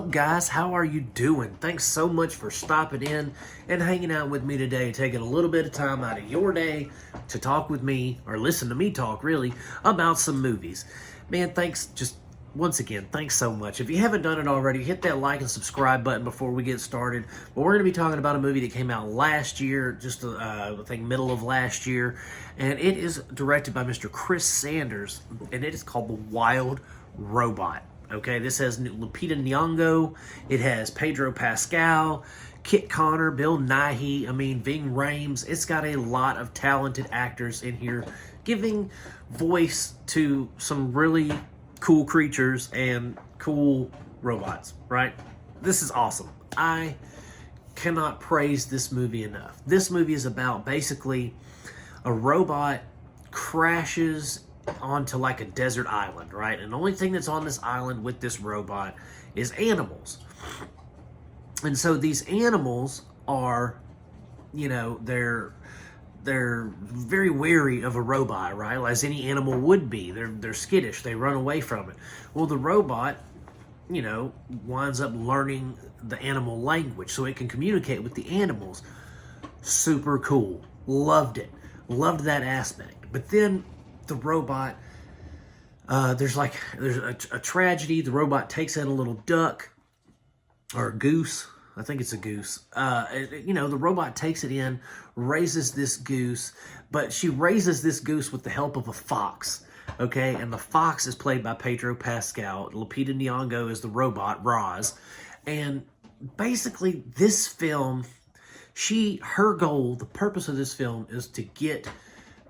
up, guys? How are you doing? Thanks so much for stopping in and hanging out with me today, taking a little bit of time out of your day to talk with me, or listen to me talk, really, about some movies. Man, thanks, just once again, thanks so much. If you haven't done it already, hit that like and subscribe button before we get started. But we're going to be talking about a movie that came out last year, just, I think, middle of last year, and it is directed by Mr. Chris Sanders, and it is called The Wild Robot. Okay, this has Lupita Nyong'o, it has Pedro Pascal, Kit Connor, Bill Nighy, Ving Rhames. It's got a lot of talented actors in here giving voice to some really cool creatures and cool robots, right? This is awesome. I cannot praise this movie enough. This movie is about basically a robot crashes onto like a desert island, right? And the only thing that's on this island with this robot is animals. And so these animals are, they're very wary of a robot, right? As any animal would be. They're skittish. They run away from it. Well, the robot, winds up learning the animal language so it can communicate with the animals. Super cool. Loved it. Loved that aspect. But then the robot, there's a tragedy. The robot takes in a little duck or a goose. I think it's a goose. The robot takes it in, raises this goose, but she raises this goose with the help of a fox. Okay, and the fox is played by Pedro Pascal. Lupita Nyong'o is the robot, Roz. And basically, this film, her goal, the purpose of this film is to get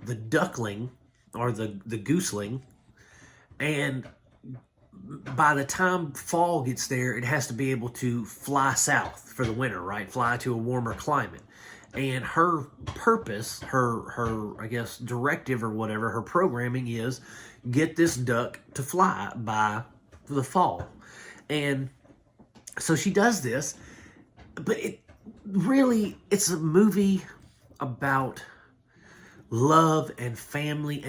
the duckling, or the gooseling, and by the time fall gets there, it has to be able to fly south for the winter, right? Fly to a warmer climate. And her purpose, her I guess, directive or whatever, her programming is get this duck to fly by the fall. And so she does this, but it's a movie about love and family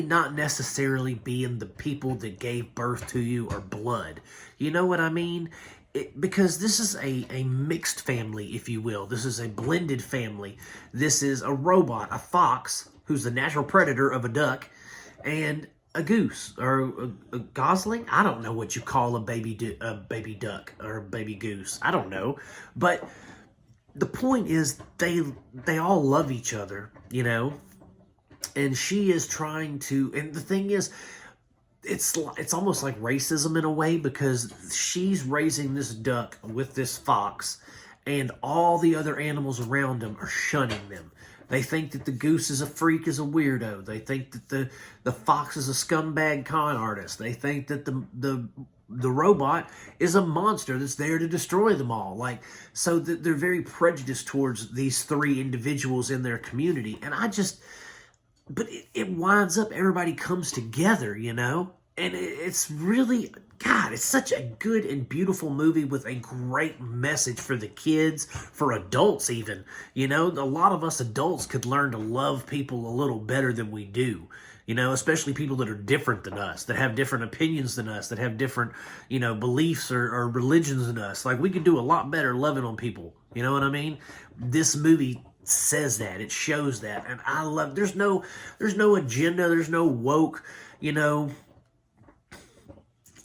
not necessarily being the people that gave birth to you or blood. You know what I mean? Because this is a mixed family, if you will. This is a blended family. This is a robot, a fox, who's the natural predator of a duck, and a goose, or a gosling. I don't know what you call a baby duck or a baby goose. I don't know. But the point is, they all love each other, and she is trying to, and the thing is, it's almost like racism in a way, because she's raising this duck with this fox, and all the other animals around them are shunning them. They think that the goose is a freak, is a weirdo. They think that the fox is a scumbag con artist. They think that the robot is a monster that's there to destroy them all. So they're very prejudiced towards these three individuals in their community. And but it winds up, everybody comes together, and it's really, God, it's such a good and beautiful movie with a great message for the kids, for adults even. A lot of us adults could learn to love people a little better than we do. Especially people that are different than us, that have different opinions than us, that have different, beliefs or religions than us. We could do a lot better loving on people. You know what I mean? This movie says that. It shows that. And I love, there's no agenda, there's no woke,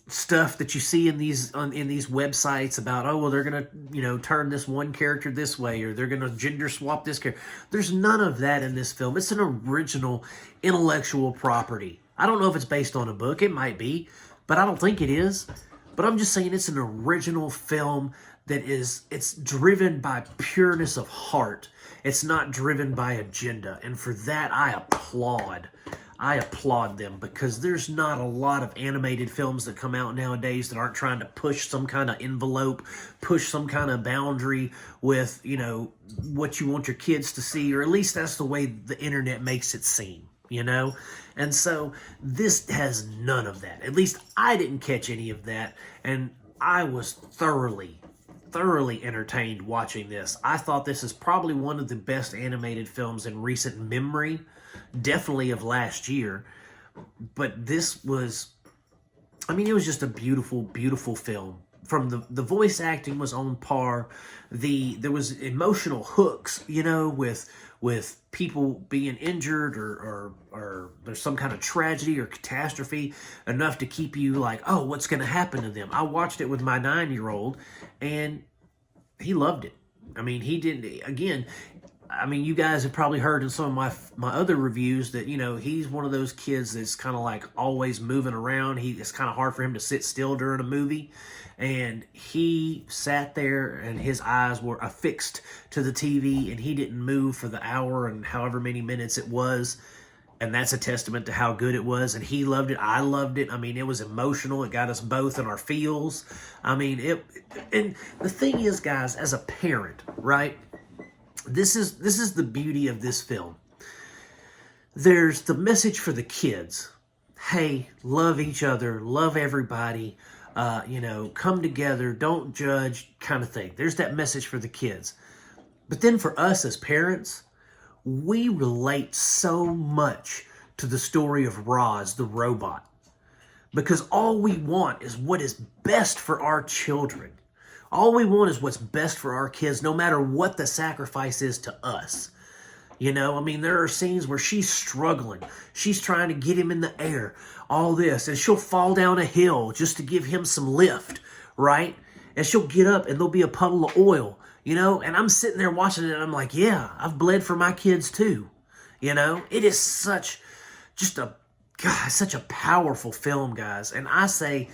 stuff that you see in these websites about, oh, well, they're gonna turn this one character this way, or they're gonna gender swap this character. There's none of that in this film. It's an original intellectual property. I don't know if it's based on a book. It might be, but I don't think it is. But I'm just saying, it's an original film it's driven by pureness of heart. It's not driven by agenda, and for that I applaud them, because there's not a lot of animated films that come out nowadays that aren't trying to push some kind of envelope, push some kind of boundary with, what you want your kids to see, or at least that's the way the internet makes it seem, And so this has none of that. At least I didn't catch any of that, and I was thoroughly entertained watching this. I thought this is probably one of the best animated films in recent memory, definitely of last year. But this was, it was just a beautiful, beautiful film. from the voice acting was on par. There was emotional hooks, you know, with people being injured or there's some kind of tragedy or catastrophe, enough to keep you like, oh, what's going to happen to them? I watched it with my 9-year-old, and he loved it. I mean, he didn't, again, I mean, you guys have probably heard in some of my other reviews that, you know, he's one of those kids that's kind of like always moving around. It's kind of hard for him to sit still during a movie. And he sat there and his eyes were affixed to the TV, and he didn't move for the hour and however many minutes it was. And that's a testament to how good it was. And he loved it. I loved it. I mean, it was emotional. It got us both in our feels. I mean, and the thing is, guys, as a parent, right? This is the beauty of this film. There's the message for the kids. Hey, love each other, love everybody, you know, come together, don't judge, kind of thing. There's that message for the kids. But then for us as parents, we relate so much to the story of Roz, the robot. Because all we want is what is best for our children. All we want is what's best for our kids, no matter what the sacrifice is to us. You know, I mean, there are scenes where she's struggling. She's trying to get him in the air, all this. And she'll fall down a hill just to give him some lift, right? And she'll get up and there'll be a puddle of oil, you know? And I'm sitting there watching it and I'm like, yeah, I've bled for my kids too. You know, it is such a powerful film, guys. And I say,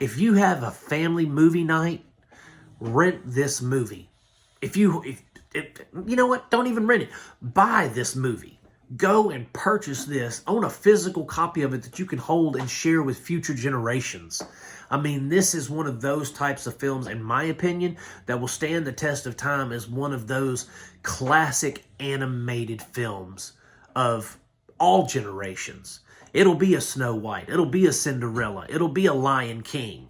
if you have a family movie night, rent this movie. If you know what? Don't even rent it. Buy this movie. Go and purchase this. Own a physical copy of it that you can hold and share with future generations. I mean, this is one of those types of films, in my opinion, that will stand the test of time as one of those classic animated films of all generations. It'll be a Snow White. It'll be a Cinderella. It'll be a Lion King.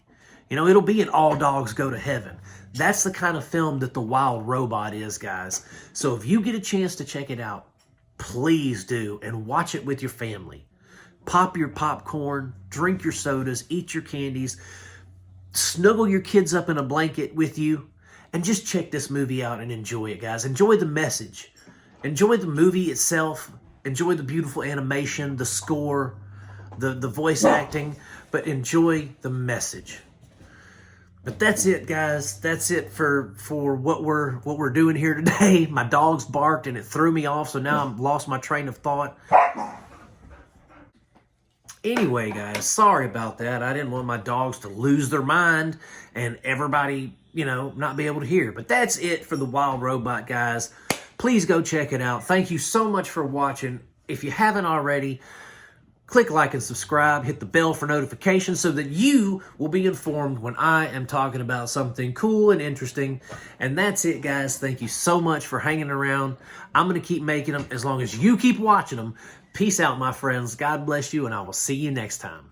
You know, it'll be an All Dogs Go to Heaven. That's the kind of film that The Wild Robot is, guys. So if you get a chance to check it out, please do, and watch it with your family. Pop your popcorn, drink your sodas, eat your candies, snuggle your kids up in a blanket with you, and just check this movie out and enjoy it, guys. Enjoy the message. Enjoy the movie itself. Enjoy the beautiful animation, the score, the voice acting, but enjoy the message. But that's it, guys. That's it for what we're doing here today. My dogs barked and it threw me off, so now I've lost my train of thought. Anyway, guys, sorry about that. I didn't want my dogs to lose their mind and everybody, you know, not be able to hear. But that's it for The Wild Robot, guys. Please go check it out. Thank you so much for watching. If you haven't already, click like and subscribe. Hit the bell for notifications so that you will be informed when I am talking about something cool and interesting. And that's it, guys. Thank you so much for hanging around. I'm going to keep making them as long as you keep watching them. Peace out, my friends. God bless you, and I will see you next time.